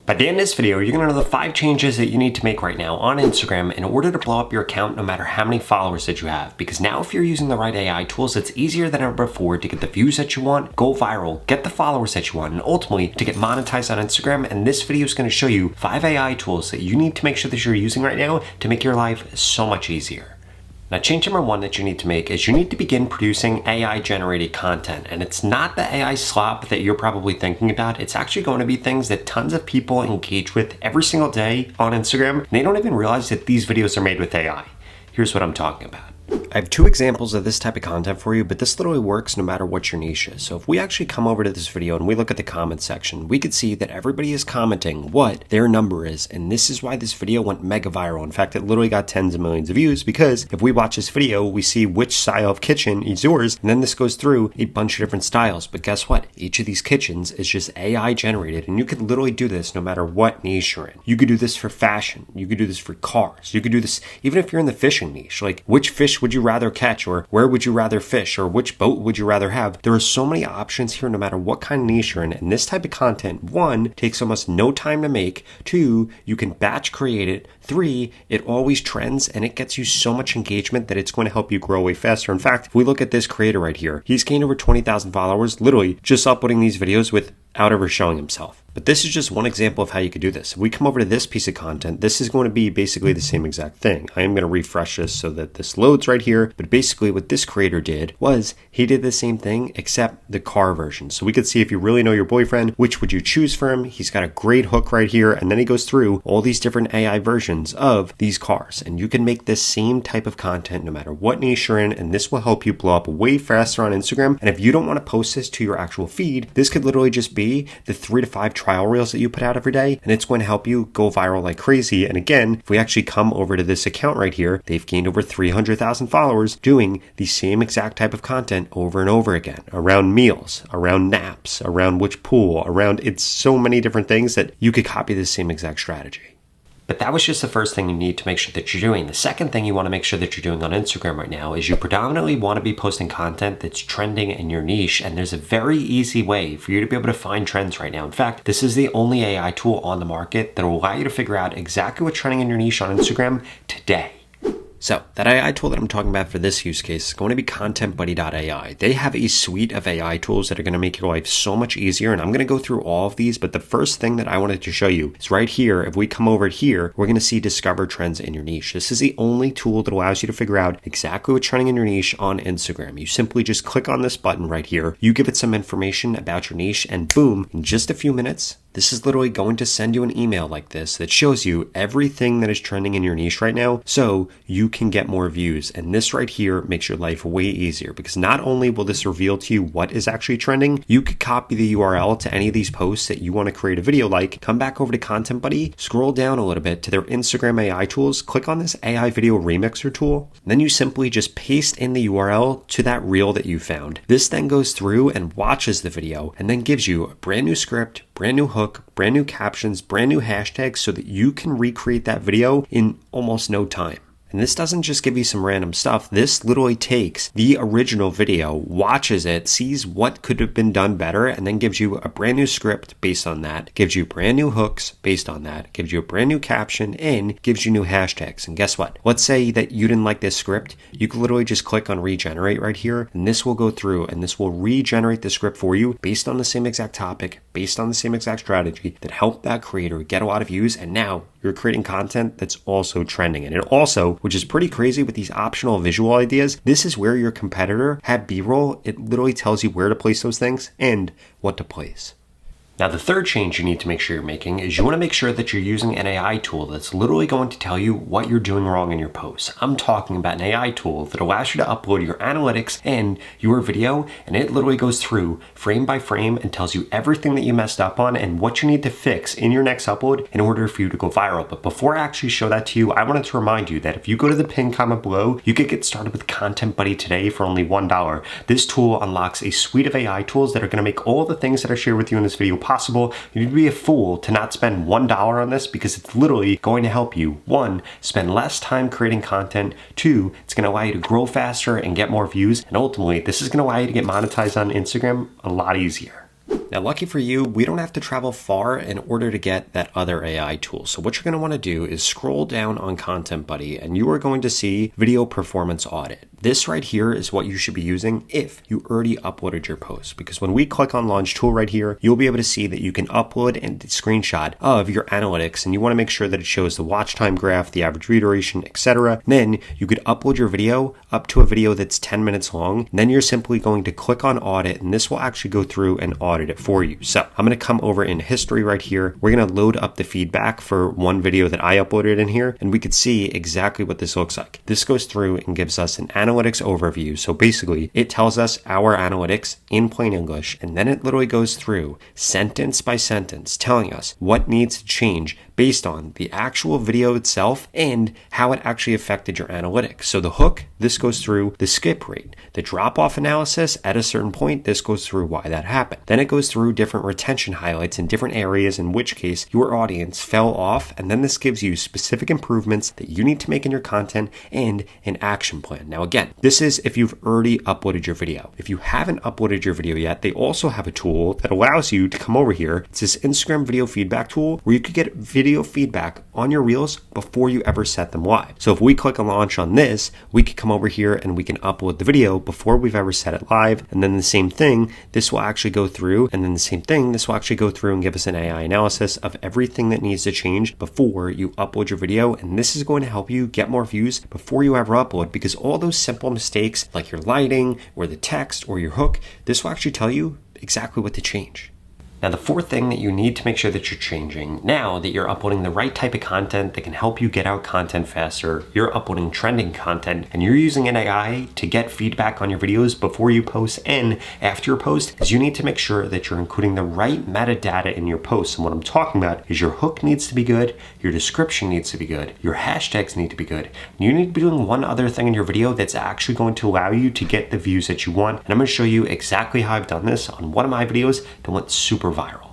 By the end of this video, you're going to know the 5 changes that you need to make right now on Instagram in order to blow up your account no matter how many followers that you have. Because now if you're using the right AI tools, it's easier than ever before to get the views that you want, go viral, get the followers that you want, and ultimately to get monetized on Instagram. And this video is going to show you 5 AI tools that you need to make sure that you're using right now to make your life so much easier. Now, change number 1 that you need to make is you need to begin producing AI-generated content. And it's not the AI slop that you're probably thinking about. It's actually going to be things that tons of people engage with every single day on Instagram. And they don't even realize that these videos are made with AI. Here's what I'm talking about. I have 2 examples of this type of content for you, but this literally works no matter what your niche is. So if we actually come over to this video and we look at the comment section, we could see that everybody is commenting what their number is. And this is why this video went mega viral. In fact, it literally got tens of millions of views because if we watch this video, we see which style of kitchen is yours. And then this goes through a bunch of different styles. But guess what? Each of these kitchens is just AI generated. And you could literally do this no matter what niche you're in. You could do this for fashion. You could do this for cars. You could do this even if you're in the fishing niche. Like, which fish would you rather catch, or where would you rather fish, or which boat would you rather have? There are so many options here no matter what kind of niche you're in. And this type of content, 1, takes almost no time to make. 2, you can batch create it. 3, it always trends and it gets you so much engagement that it's going to help you grow way faster. In fact, if we look at this creator right here, he's gained over 20,000 followers literally just uploading these videos without ever showing himself. But this is just one example of how you could do this. If we come over to this piece of content, this is going to be basically the same exact thing. I am going to refresh this so that this loads right here. But basically what this creator did was he did the same thing except the car version. So we could see if you really know your boyfriend, which would you choose for him? He's got a great hook right here. And then he goes through all these different AI versions of these cars. And you can make this same type of content no matter what niche you're in. And this will help you blow up way faster on Instagram. And if you don't want to post this to your actual feed, this could literally just be the 3 to 5 trial reels that you put out every day, and it's going to help you go viral like crazy. And again, if we actually come over to this account right here, they've gained over 300,000 followers doing the same exact type of content over and over again around meals, around naps, around which pool, around it's so many different things that you could copy the same exact strategy. But that was just the first thing you need to make sure that you're doing. The second thing you want to make sure that you're doing on Instagram right now is you predominantly want to be posting content that's trending in your niche. And there's a very easy way for you to be able to find trends right now. In fact, this is the only AI tool on the market that will allow you to figure out exactly what's trending in your niche on Instagram today. So that AI tool that I'm talking about for this use case is going to be ContentBuddy.ai. They have a suite of AI tools that are going to make your life so much easier. And I'm going to go through all of these. But the first thing that I wanted to show you is right here. If we come over here, we're going to see discover trends in your niche. This is the only tool that allows you to figure out exactly what's trending in your niche on Instagram. You simply just click on this button right here. You give it some information about your niche and boom, in just a few minutes, this is literally going to send you an email like this that shows you everything that is trending in your niche right now so you can get more views. And this right here makes your life way easier because not only will this reveal to you what is actually trending, you could copy the URL to any of these posts that you want to create a video like, come back over to Content Buddy, scroll down a little bit to their Instagram AI tools, click on this AI video remixer tool, and then you simply just paste in the URL to that reel that you found. This then goes through and watches the video and then gives you a brand new script, brand new hook, brand new captions, brand new hashtags so that you can recreate that video in almost no time. And this doesn't just give you some random stuff. This literally takes the original video, watches it, sees what could have been done better, and then gives you a brand new script based on that, gives you brand new hooks based on that, gives you a brand new caption, and gives you new hashtags. And guess what? Let's say that you didn't like this script. You can literally just click on regenerate right here, and this will go through and this will regenerate the script for you based on the same exact topic, based on the same exact strategy that helped that creator get a lot of views. And now you're creating content that's also trending. And it also, which is pretty crazy with these optional visual ideas, this is where your competitor had B-roll. It literally tells you where to place those things and what to place. Now, the third change you need to make sure you're making is you want to make sure that you're using an AI tool that's literally going to tell you what you're doing wrong in your posts. I'm talking about an AI tool that allows you to upload your analytics and your video, and it literally goes through frame by frame and tells you everything that you messed up on and what you need to fix in your next upload in order for you to go viral. But before I actually show that to you, I wanted to remind you that if you go to the pinned comment below, you could get started with Content Buddy today for only $1. This tool unlocks a suite of AI tools that are going to make all the things that I share with you in this video possible. You need to be a fool to not spend $1 on this because it's literally going to help you. 1, spend less time creating content. 2, it's going to allow you to grow faster and get more views. And ultimately, this is going to allow you to get monetized on Instagram a lot easier. Now, lucky for you, we don't have to travel far in order to get that other AI tool. So what you're going to want to do is scroll down on Content Buddy, and you are going to see Video Performance Audit. This right here is what you should be using if you already uploaded your post, because when we click on Launch Tool right here, you'll be able to see that you can upload and screenshot of your analytics, and you want to make sure that it shows the watch time graph, the average view duration, etc. Then you could upload your video up to a video that's 10 minutes long. And then you're simply going to click on Audit, and this will actually go through and audit it for you. So I'm going to come over in history right here. We're going to load up the feedback for one video that I uploaded in here, and we could see exactly what this looks like. This goes through and gives us an analytics overview. So basically it tells us our analytics in plain English, and then it literally goes through sentence by sentence telling us what needs to change based on the actual video itself and how it actually affected your analytics. So the hook, this goes through the skip rate. The drop-off analysis at a certain point, this goes through why that happened. Then it goes through different retention highlights in different areas in which case your audience fell off, and then this gives you specific improvements that you need to make in your content and an action plan. Now again, this is if you've already uploaded your video. If you haven't uploaded your video yet, they also have a tool that allows you to come over here. It's this Instagram video feedback tool where you could get video feedback on your reels before you ever set them live. So if we click on launch on this, we can come over here and we can upload the video before we've ever set it live. And then the same thing, this will actually go through, and then the same thing, this will actually go through and give us an AI analysis of everything that needs to change before you upload your video. And this is going to help you get more views before you ever upload, because all those simple mistakes like your lighting or the text or your hook, this will actually tell you exactly what to change. Now, the fourth thing that you need to make sure that you're changing now that you're uploading the right type of content that can help you get out content faster, you're uploading trending content, and you're using an AI to get feedback on your videos before you post and after your post, is you need to make sure that you're including the right metadata in your posts. And what I'm talking about is your hook needs to be good, your description needs to be good, your hashtags need to be good. And you need to be doing one other thing in your video that's actually going to allow you to get the views that you want. And I'm going to show you exactly how I've done this on one of my videos that went super viral.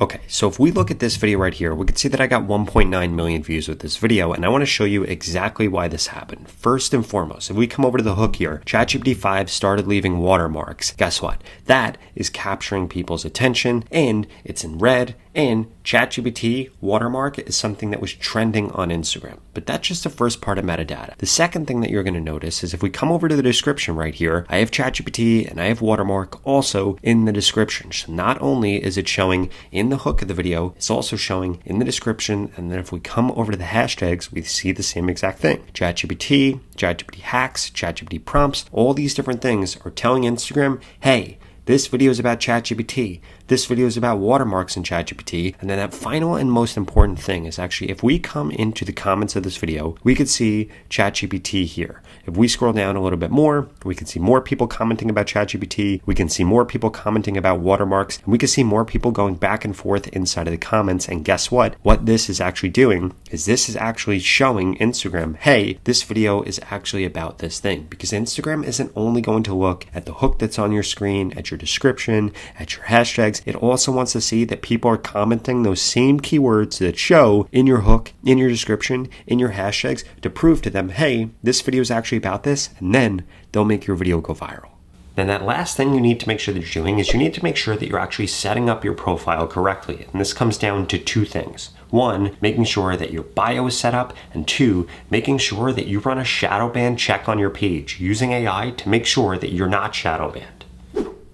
Okay, so if we look at this video right here, we can see that I got 1.9 million views with this video, and I want to show you exactly why this happened. First and foremost, if we come over to the hook here, ChatGPT 5 started leaving watermarks. Guess what? That is capturing people's attention, and it's in red, and ChatGPT watermark is something that was trending on Instagram. But that's just the first part of metadata. The second thing that you're going to notice is if we come over to the description right here, I have ChatGPT and I have watermark also in the description. So not only is it showing in the hook of the video, it's also showing in the description. And then if we come over to the hashtags, we see the same exact thing. ChatGPT, ChatGPT hacks, ChatGPT prompts, all these different things are telling Instagram, hey, this video is about ChatGPT. This video is about watermarks in ChatGPT. And then that final and most important thing is actually if we come into the comments of this video, we could see ChatGPT here. If we scroll down a little bit more, we can see more people commenting about ChatGPT. We can see more people commenting about watermarks. And we can see more people going back and forth inside of the comments. And guess what? What this is actually doing is this is actually showing Instagram, hey, this video is actually about this thing. Because Instagram isn't only going to look at the hook that's on your screen, at your description, at your hashtags. It also wants to see that people are commenting those same keywords that show in your hook, in your description, in your hashtags to prove to them, hey, this video is actually about this, and then they'll make your video go viral. Then that last thing you need to make sure that you're doing is you need to make sure that you're actually setting up your profile correctly. And this comes down to two things. One, making sure that your bio is set up, and two, making sure that you run a shadow ban check on your page using AI to make sure that you're not shadow banned.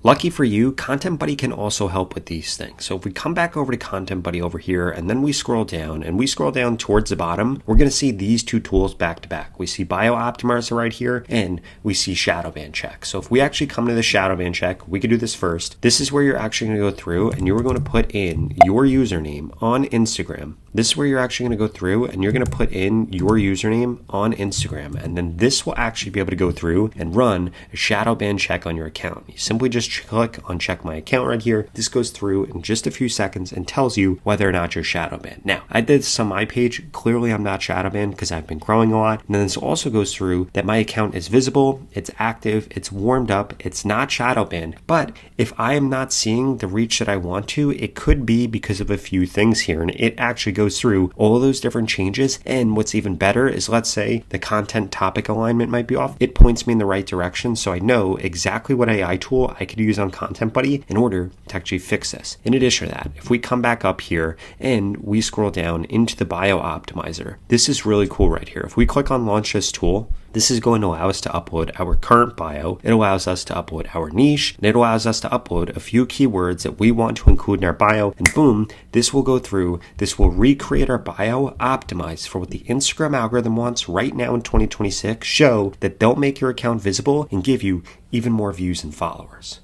Lucky for you, Content Buddy can also help with these things. So if we come back over to Content Buddy over here, and then we scroll down towards the bottom, we're going to see these two tools back to back. We see Bio Optimizer right here, and we see Shadow Ban Check. So if we actually come to the Shadow Ban Check, we could do this first. This is where you're actually going to go through, and you're going to put in your username on Instagram. This is where you're actually going to go through, and you're going to put in your username on Instagram. And then this will actually be able to go through and run a shadow ban check on your account. You simply just click on check my account right here. This goes through in just a few seconds and tells you whether or not you're shadow banned. Now, I did this on my page. Clearly, I'm not shadow banned because I've been growing a lot. And then this also goes through that my account is visible, it's active, it's warmed up, it's not shadow banned. But if I am not seeing the reach that I want to, it could be because of a few things here. And it actually goes goes through all of those different changes. And what's even better is, let's say the content topic alignment might be off. It points me in the right direction, so I know exactly what AI tool I could use on Content Buddy in order to actually fix this. In addition to that, if we come back up here and we scroll down into the bio optimizer, this is really cool right here. If we click on launch this tool, this is going to allow us to upload our current bio. It allows us to upload our niche, and it allows us to upload a few keywords that we want to include in our bio. And boom, this will go through. This will recreate our bio optimized for what the Instagram algorithm wants right now in 2026. Show that they'll make your account visible and give you even more views and followers.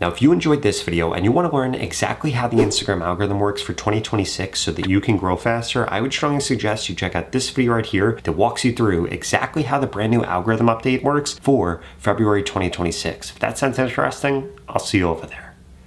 Now, if you enjoyed this video and you want to learn exactly how the Instagram algorithm works for 2026 so that you can grow faster, I would strongly suggest you check out this video right here that walks you through exactly how the brand new algorithm update works for February 2026. If that sounds interesting, I'll see you over there.